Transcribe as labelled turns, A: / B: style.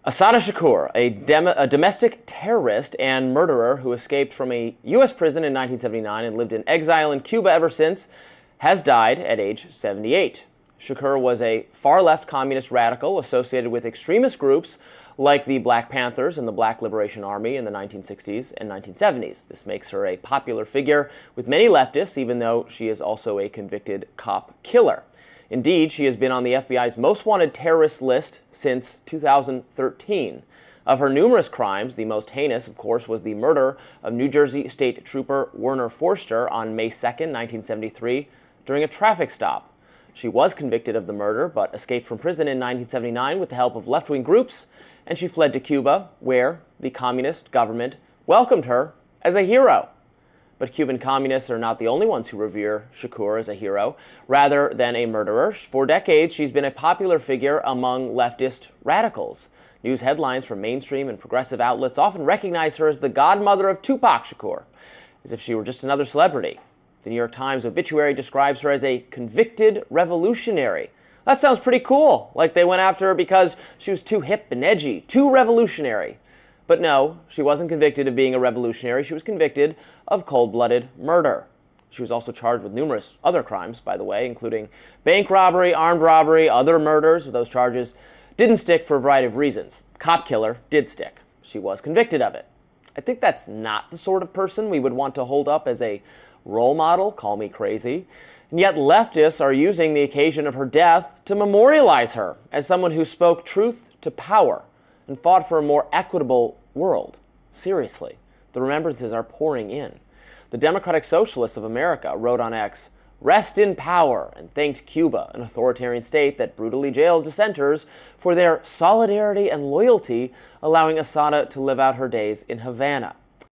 A: Assata Shakur, a domestic terrorist and murderer who escaped from a U.S. prison in 1979 and lived in exile in Cuba ever since, has died at age 78. Shakur was a far-left communist radical associated with extremist groups like the Black Panthers and the Black Liberation Army in the 1960s and 1970s. This makes her a popular figure with many leftists, even though she is also a convicted cop killer. Indeed, she has been on the FBI's most wanted terrorist list since 2013. Of her numerous crimes, the most heinous, of course, was the murder of New Jersey State Trooper Werner Forster on May 2, 1973, during a traffic stop. She was convicted of the murder, but escaped from prison in 1979 with the help of left-wing groups, and she fled to Cuba, where the communist government welcomed her as a hero. But Cuban communists are not the only ones who revere Shakur as a hero, rather than a murderer. For decades, she's been a popular figure among leftist radicals. News headlines from mainstream and progressive outlets often recognize her as the godmother of Tupac Shakur, as if she were just another celebrity. The New York Times obituary describes her as a convicted revolutionary. That sounds pretty cool, like they went after her because she was too hip and edgy, too revolutionary. But no, she wasn't convicted of being a revolutionary. She was convicted of cold-blooded murder. She was also charged with numerous other crimes, by the way, including bank robbery, armed robbery, other murders. Those charges didn't stick for a variety of reasons. Cop killer did stick. She was convicted of it. I think that's not the sort of person we would want to hold up as a role model. Call me crazy. And yet leftists are using the occasion of her death to memorialize her as someone who spoke truth to power and fought for a more equitable world. Seriously, the remembrances are pouring in. The Democratic Socialists of America wrote on X, "Rest in power," and thanked Cuba, an authoritarian state that brutally jails dissenters, for their solidarity and loyalty, allowing Assata to live out her days in Havana.